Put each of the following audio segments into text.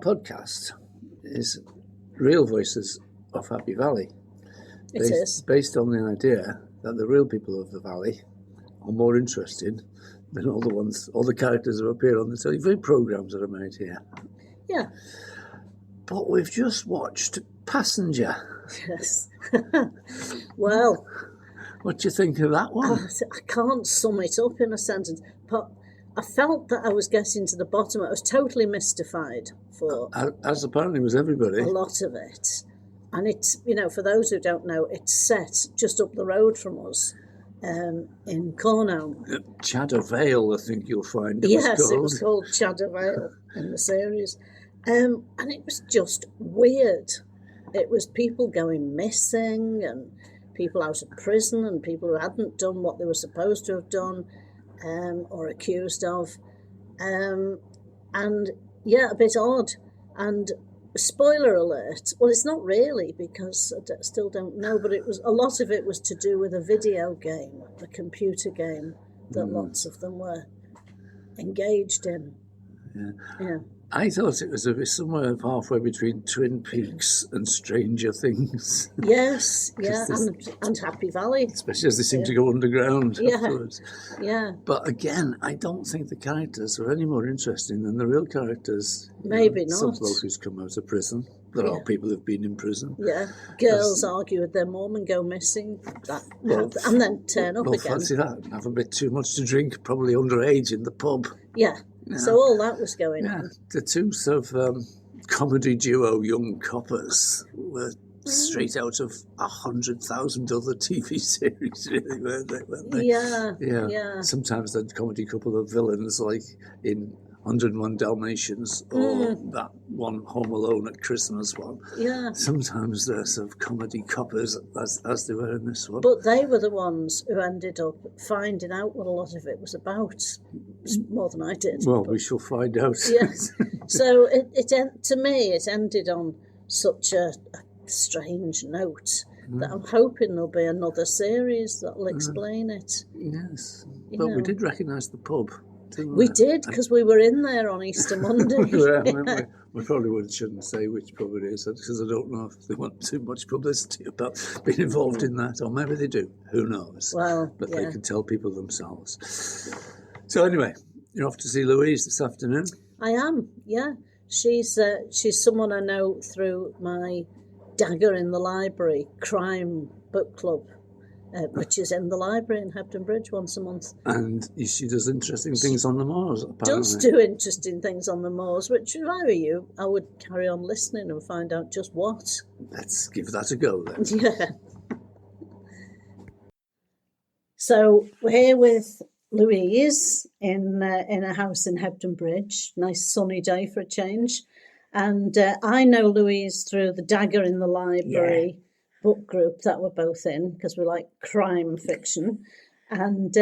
podcast is Real Voices of Happy Valley. It is. Based on the idea that the real people of the valley are more interesting than all the characters who appear on the TV programmes that are made here. Yeah. But we've just watched Passenger. Yes. Well, what do you think of that one? I can't sum it up in a sentence, but I felt that I was getting to the bottom. I was totally mystified for as apparently was everybody. A lot of it. And it's, for those who don't know, it's set just up the road from us in Cornell. Cheddar Vale, I think you'll find it was called Cheddar Vale in the series. And it was just weird. It was people going missing and people out of prison and people who hadn't done what they were supposed to have done or accused of. And, yeah, a bit odd. And spoiler alert, well, it's not really because I still don't know, but a lot of it was to do with a video game, a computer game that lots of them were engaged in. Yeah. I thought it was somewhere halfway between Twin Peaks and Stranger Things. Yes, yeah, and Happy Valley. Especially as they seem to go underground afterwards. Yeah. But again, I don't think the characters are any more interesting than the real characters. Maybe not. Some bloke who's come out of prison. There are people who've been in prison. Yeah, girls argue with their mum and go missing, and then turn up again. Fancy that. Have a bit too much to drink, probably underage in the pub. Yeah. So all that was going on. The two sort of comedy duo young coppers were straight out of 100,000 other TV series, really, weren't they? Yeah. Sometimes the comedy couple of villains, like in 101 Dalmatians or that one Home Alone at Christmas one. Yeah. Sometimes they're sort of comedy coppers as they were in this one. But they were the ones who ended up finding out what a lot of it was about, more than I did. Well, we shall find out. Yes. So to me, it ended on such a strange note that I'm hoping there'll be another series that'll explain it. Yes. But we did recognise the pub. We did, because we were in there on Easter Monday. We probably shouldn't say which pub it is, because I don't know if they want too much publicity about being involved in that, or maybe they do. Who knows? Well, but they can tell people themselves. So anyway, you're off to see Louise this afternoon? I am, yeah. She's someone I know through my Dagger in the Library crime book club. Which is in the library in Hebden Bridge once a month. And she does interesting things on the moors, apparently. Does do interesting things on the moors, which, if I were you, I would carry on listening and find out just what. Let's give that a go, then. Yeah. So we're here with Louise in a house in Hebden Bridge. Nice sunny day for a change. And I know Louise through the Dagger in the Library book group that we're both in, because we like crime fiction, and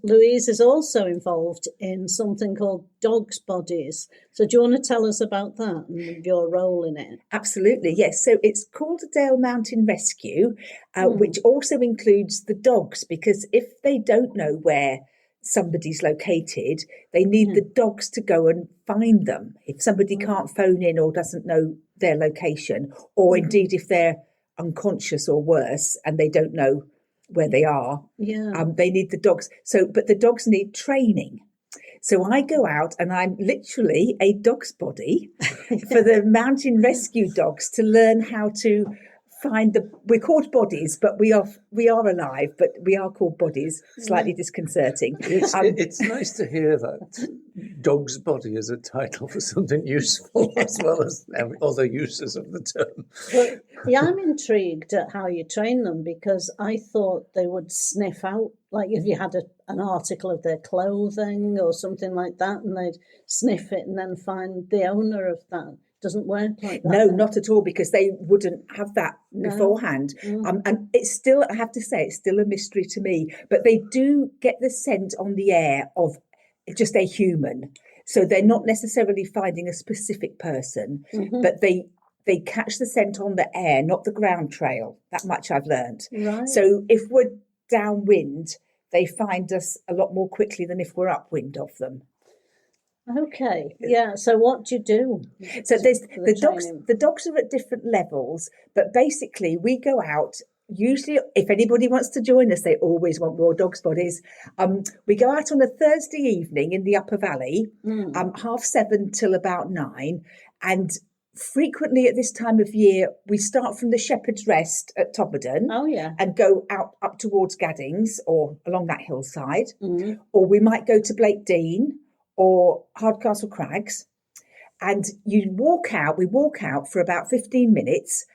Louise is also involved in something called Dogsbodies. So do you want to tell us about that and your role in it? Absolutely, yes. So it's Calderdale Mountain Rescue, which also includes the dogs, because if they don't know where somebody's located, they need the dogs to go and find them. If somebody can't phone in or doesn't know their location, or indeed if they're unconscious or worse and they don't know where they are, they need the dogs. But the dogs need training. So I go out and I'm literally a dog's body for the mountain rescue dogs to learn how to find we're called bodies, but we are alive, but we are called bodies. Slightly disconcerting. It's nice to hear that dog's body as a title for something useful, as well as other uses of the term. Well, I'm intrigued at how you train them, because I thought they would sniff out, like if you had an article of their clothing or something like that, and they'd sniff it and then find the owner of that. Doesn't work like that. No, not at all, because they wouldn't have that beforehand. And it's still, I have to say, it's still a mystery to me. But they do get the scent on the air of just a human. So they're not necessarily finding a specific person, but they catch the scent on the air, not the ground trail. That much I've learned. Right. So if we're downwind, they find us a lot more quickly than if we're upwind of them. Okay. Yeah. So what do you do? So there's for the dogs. training? The dogs are at different levels, but basically we go out. Usually, if anybody wants to join us, they always want more dogs bodies. We go out on a Thursday evening in the Upper Valley, 7:30 till about 9, and frequently at this time of year we start from the Shepherd's Rest at Tobberden. Oh yeah. And go out up towards Gaddings or along that hillside, Mm. or we might go to Blake Dean or Hardcastle Crags. And we walk out for about 15 minutes.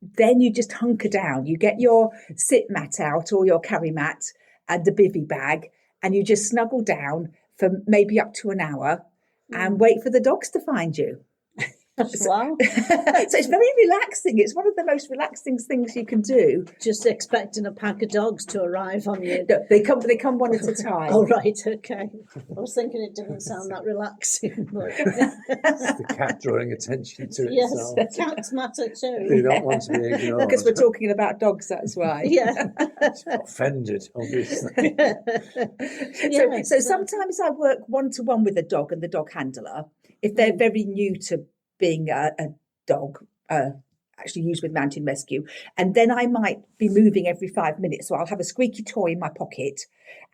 Then you just hunker down. You get your sit mat out or your carry mat and a bivvy bag, and you just snuggle down for maybe up to an hour and wait for the dogs to find you. Wow. So it's very relaxing. It's one of the most relaxing things you can do. Just expecting a pack of dogs to arrive on you. No, they come one at a time. Oh, right, okay. I was thinking it didn't sound that relaxing. But It's the cat drawing attention to yes, itself. cats matter They too. don't want to be ignored. Because we're talking about dogs, that's why. Yeah. Offended, obviously. So sometimes I work one-to-one with a dog and the dog handler if they're very new to being a dog actually used with mountain rescue, and then I might be moving every 5 minutes, so I'll have a squeaky toy in my pocket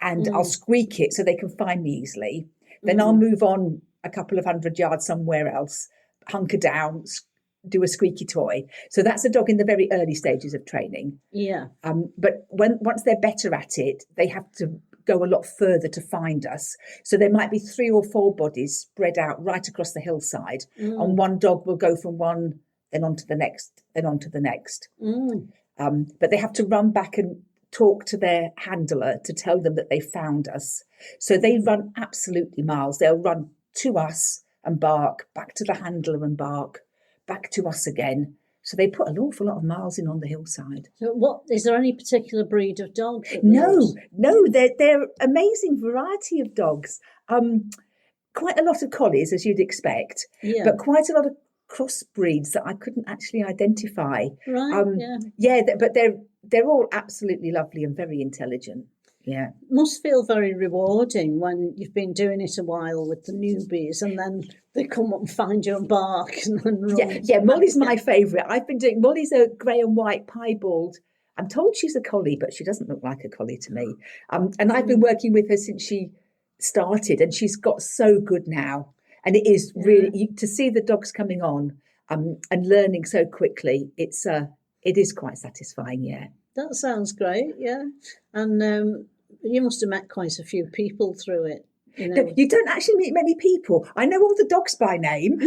and I'll squeak it so they can find me easily. Then I'll move on a couple of 100 yards somewhere else, hunker down, do a squeaky toy. So that's a dog in the very early stages of training. Yeah. But once they're better at it, they have to go a lot further to find us. So there might be 3 or 4 bodies spread out right across the hillside, and one dog will go from one, then on to the next, then on to the next. But they have to run back and talk to their handler to tell them that they found us. So they run absolutely miles. They'll run to us and bark, back to the handler and bark, back to us again. So they put an awful lot of miles in on the hillside. So what is there any particular breed of dog? No, they're amazing variety of dogs. Quite a lot of collies, as you'd expect, but quite a lot of crossbreeds that I couldn't actually identify. Right. But they're all absolutely lovely and very intelligent. Yeah, must feel very rewarding when you've been doing it a while with the newbies, and then they come up and find you and bark and run. Yeah. Molly's my favourite. I've been doing. Molly's a grey and white piebald. I'm told she's a collie, but she doesn't look like a collie to me. And I've been working with her since she started, and she's got so good now. And it is really to see the dogs coming on and learning so quickly. It is quite satisfying. Yeah. That sounds great. Yeah, and you must have met quite a few people through it. You know. No, you don't actually meet many people. I know all the dogs by name,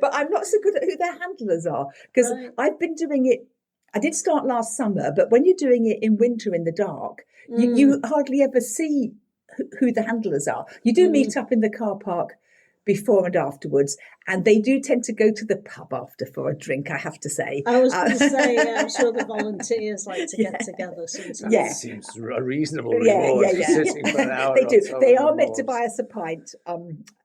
but I'm not so good at who their handlers are, because I've been doing it. I did start last summer, but when you're doing it in winter in the dark, you hardly ever see who the handlers are. You do meet up in the car park before and afterwards, and they do tend to go to the pub after for a drink, I have to say. I was going to say, I'm sure the volunteers like to get together sometimes. Yeah. That seems a reasonable reward for sitting for an hour. They do. Or so They on are the meant to boards. buy us a pint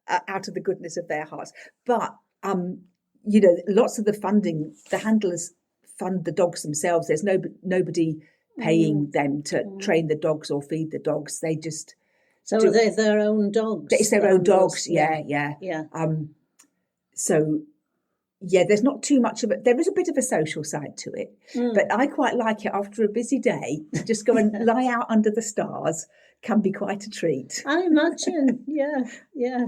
out of the goodness of their hearts. But, lots of the handlers fund the dogs themselves. There's nobody paying them to train the dogs or feed the dogs. They just... So are they their own dogs? It's their own dogs, yeah. There's not too much of it. There is a bit of a social side to it, but I quite like it after a busy day. Just go and lie out under the stars can be quite a treat. I imagine, yeah.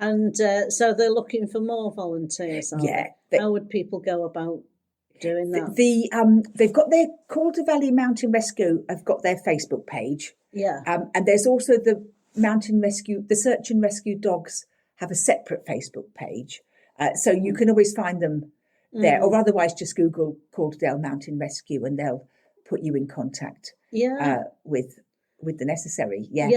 And so they're looking for more volunteers, are they? How would people go about doing that? They've got their Calder Valley Mountain Rescue have got their Facebook page. Yeah. And there's also the Mountain Rescue, the Search and Rescue Dogs have a separate Facebook page. So you can always find them there, or otherwise just Google Calderdale Mountain Rescue and they'll put you in contact with the necessary. Yeah.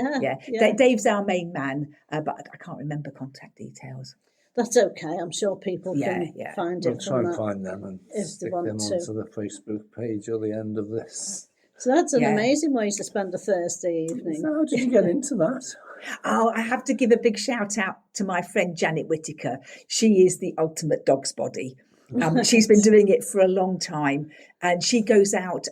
Dave's our main man, but I can't remember contact details. That's okay. I'm sure people can find it. We'll try and find them and stick them onto the Facebook page at the end of this. So that's an amazing way to spend a Thursday evening. So how did you get into that? Oh, I have to give a big shout out to my friend Janet Whittaker. She is the ultimate dogsbody. She's been doing it for a long time, and she goes out.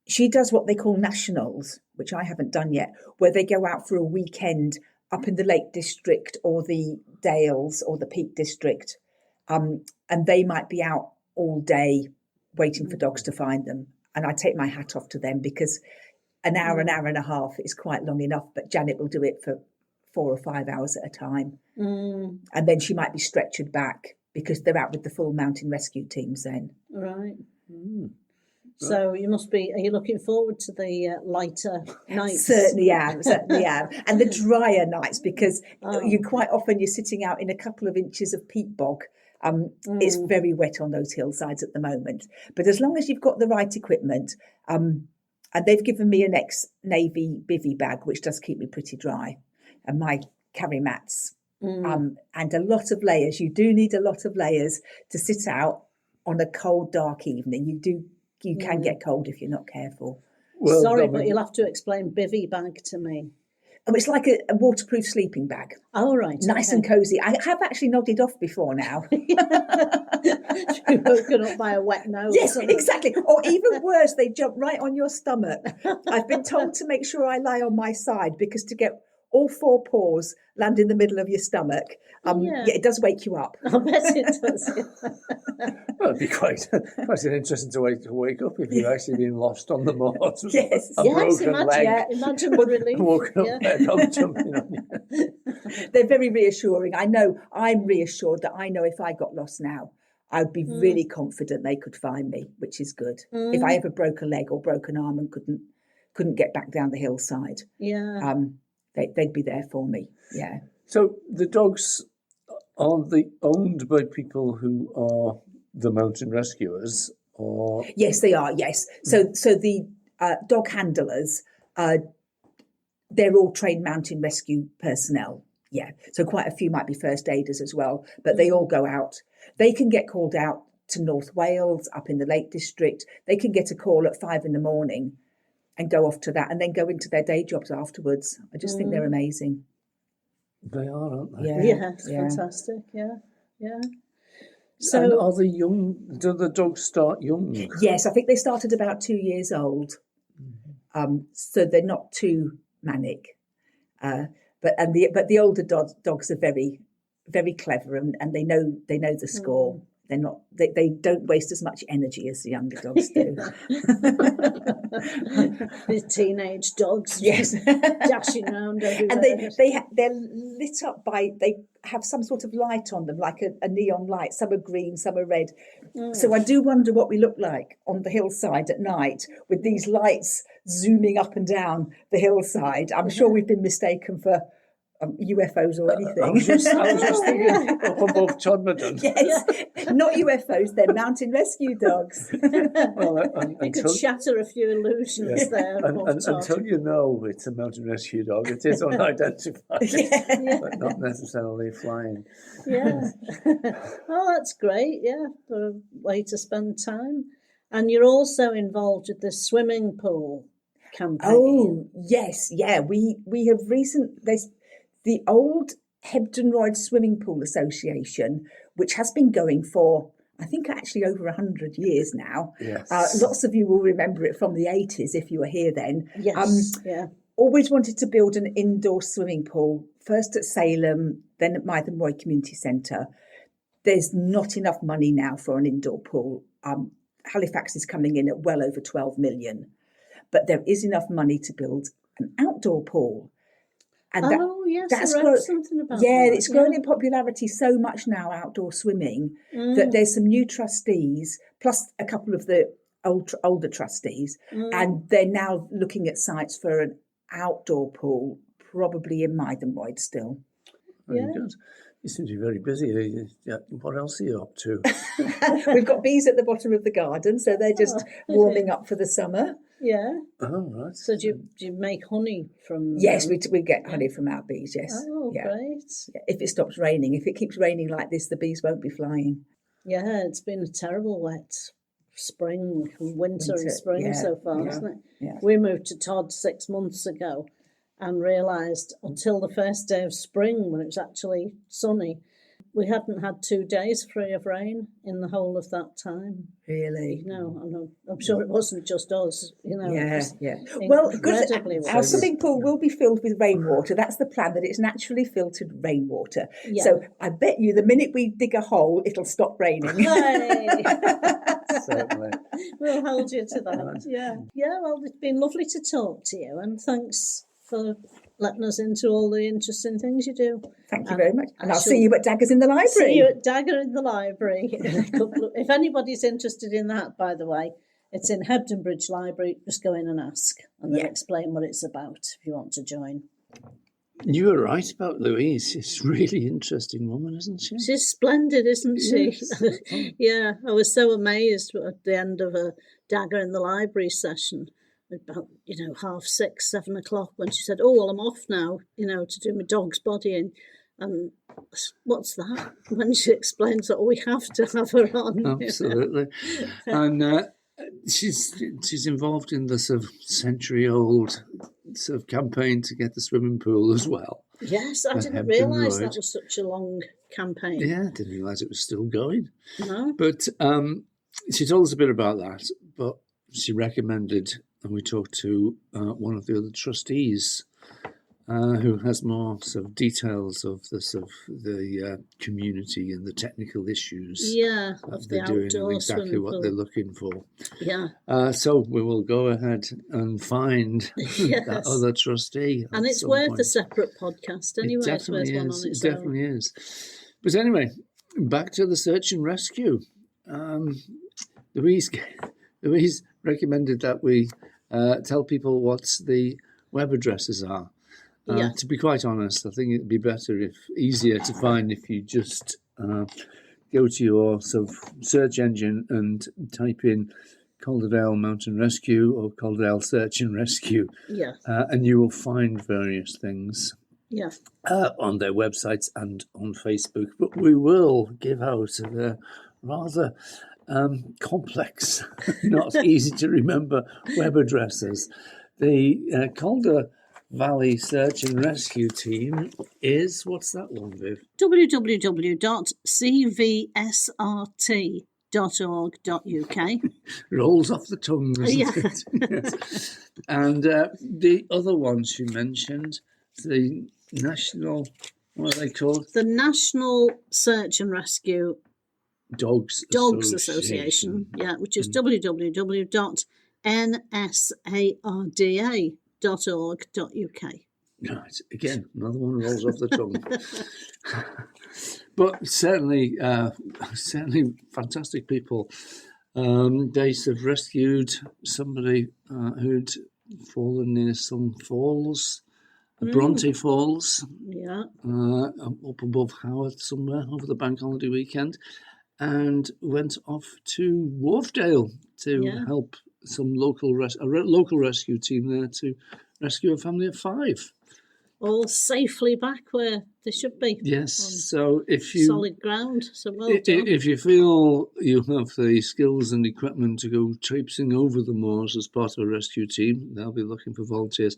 She does what they call nationals, which I haven't done yet, where they go out for a weekend up in the Lake District or the Dales or the Peak District, and they might be out all day waiting for dogs to find them. And I take my hat off to them, because an hour and a half is quite long enough, but Janet will do it for 4 or 5 hours at a time. And then she might be stretchered back because they're out with the full mountain rescue teams then. Right. So are you looking forward to the lighter nights? Certainly am. And the drier nights, because you're sitting out in a couple of inches of peat bog. It's very wet on those hillsides at the moment. But as long as you've got the right equipment, and they've given me an ex-Navy bivvy bag, which does keep me pretty dry, and my carry mats, and a lot of layers. You do need a lot of layers to sit out on a cold, dark evening. You can get cold if you're not careful. Well, sorry, but you'll have to explain bivvy bag to me. Oh, it's like a waterproof sleeping bag. Oh, right. Nice and cosy. I have actually nodded off before now. You're woken up by a wet nose. Yes, exactly. Or even worse, they jump right on your stomach. I've been told to make sure I lie on my side, because to get all 4 paws land in the middle of your stomach, it does wake you up. I bet it does. Well, it'd be quite an interesting way to wake up if you've actually been lost on the moors. Yes, broken leg. Imagine the relief. Woken up there, dog jumping on you. They're very reassuring. I'm reassured that I know if I got lost now, I'd be really confident they could find me, which is good. If I ever broke a leg or broke an arm and couldn't get back down the hillside, they'd be there for me. Yeah. So the dogs, are they owned by people who are the mountain rescuers, or? Yes, they are. Yes. So the dog handlers, they're all trained mountain rescue personnel. Yeah. So quite a few might be first aiders as well, but they all go out. They can get called out to North Wales, up in the Lake District. They can get a call at 5 a.m. and go off to that, and then go into their day jobs afterwards. I just think they're amazing. They are, aren't they? Yeah, it's fantastic. Yeah. So, and are they young? Do the dogs start young? Yes, I think they start at about 2 years old. So they're not too manic. But the older dogs are very, very clever, and they know the score. They're not. They don't waste as much energy as the younger dogs do. These teenage dogs, yes, dashing around everywhere. And they're lit up by, they have some sort of light on them, like a neon light. Some are green, some are red. So I do wonder what we look like on the hillside at night with these lights zooming up and down the hillside. I'm sure we've been mistaken for UFOs or anything. I was just thinking up above Todmorden. Yes, not UFOs, they're mountain rescue dogs. Well, you could shatter a few illusions there. Until you know it's a mountain rescue dog, it is unidentified, but not necessarily flying. Yeah. Oh, that's great. Yeah, for a way to spend time. And you're also involved with the swimming pool campaign. Oh, yes. Yeah, we have there's the old Hebden Royd Swimming Pool Association, which has been going for, I think, actually over 100 years now. Yes. Lots of you will remember it from the 80s if you were here then. Yes. Always wanted to build an indoor swimming pool, first at Salem, then at Mythen Roy Community Centre. There's not enough money now for an indoor pool. Halifax is coming in at well over 12 million. But there is enough money to build an outdoor pool. And I read something about that. It's grown in popularity so much now, outdoor swimming, that there's some new trustees, plus a couple of the older trustees, and they're now looking at sites for an outdoor pool, probably in Mythen Royd still. Very good. You seem to be very busy. What else are you up to? We've got bees at the bottom of the garden, so they're just warming up for the summer. Yeah. Oh, right. So do you make honey from them? Yes, we get honey from our bees, yes. Oh, great. Yeah. If it stops raining, if it keeps raining like this, the bees won't be flying. Yeah, it's been a terrible wet spring, winter and spring so far, hasn't it? Yeah. We moved to Todd 6 months ago and realised until the first day of spring, when it was actually sunny, we hadn't had 2 days free of rain in the whole of that time. Really? No, I'm sure it wasn't just us. You know, Yeah. Well, because incredibly our wet. swimming pool will be filled with rainwater. That's the plan, that it's naturally filtered rainwater. Yeah. So I bet you the minute we dig a hole, it'll stop raining. Hey. Certainly. We'll hold you to that. Yeah. Well, it's been lovely to talk to you, and thanks for letting us into all the interesting things you do. Thank you very much. And I'll see you at Daggers in the Library. See you at Dagger in the Library. If anybody's interested in that, by the way, it's in Hebden Bridge Library. Just go in and ask, and they'll explain what it's about if you want to join. You were right about Louise. She's a really interesting woman, isn't she? She's splendid, isn't she? Yes. Yeah, I was so amazed at the end of a Dagger in the Library session, about 6:30, 7 o'clock, when she said, "Oh, well, I'm off now, to do my dog's body." And what's that? When she explains that, we have to have her on. Absolutely. And she's involved in the sort of century-old sort of campaign to get the swimming pool as well. Yes, I didn't Hebden realise Road. that was such a long campaign. Yeah, I didn't realise it was still going. No. But she told us a bit about that, but she recommended, and we talked to one of the other trustees who has more sort of details of the community and the technical issues. Yeah, that of they're the doing outdoor and exactly swimming what pool. they're looking for. Yeah. So we will go ahead and find Yes. that other trustee. And at it's some worth point. a separate podcast anyway. It It's worth definitely one is. on its It definitely is. But anyway, back to the search and rescue. Louise recommended that we tell people what the web addresses are. Yeah. To be quite honest, I think it'd be easier to find if you just go to your sort of search engine and type in Calderdale Mountain Rescue or Calderdale Search and Rescue, Yeah. and you will find various things Yeah. on their websites and on Facebook. But we will give out their rather complex, not easy to remember web addresses. The Calder Valley Search and Rescue Team is, what's that one, Viv? www.cvsrt.org.uk. Rolls off the tongue, doesn't Yeah. it? Yes. And the other ones she mentioned, the national, what are they called? The National Search and Rescue Dogs Association, which is www.nsarda.org.uk. Right, again, another one rolls off the tongue. But certainly fantastic people. They have rescued somebody who'd fallen near some falls, Bronte Falls, up above Howard somewhere over the bank holiday weekend, and went off to Wharfdale to help some local rescue team there to rescue a family of 5. All safely back where they should be. Yes, so if you solid ground, so well done. If you feel you have the skills and equipment to go traipsing over the moors as part of a rescue team, they'll be looking for volunteers.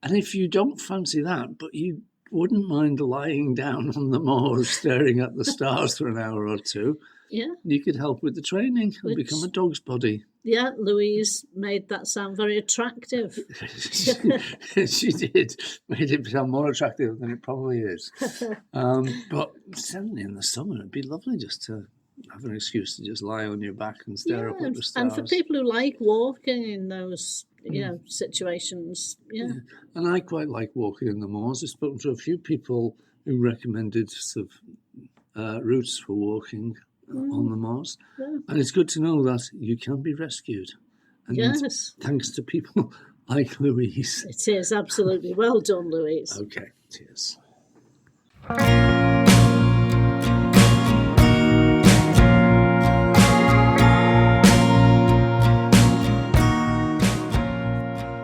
And if you don't fancy that, but you wouldn't mind lying down on the moors staring at the stars for an hour or two, you could help with the training and become a dog's body. Yeah, Louise made that sound very attractive. She did. Made it sound more attractive than it probably is. But certainly in the summer, it'd be lovely just to have an excuse to just lie on your back and stare up at the stars. And for people who like walking in those situations, And I quite like walking in the moors. I've spoken to a few people who recommended sort of routes for walking on the moors. Yeah. And it's good to know that you can be rescued. And thanks to people like Louise. It is, absolutely. Well done, Louise. Okay, cheers.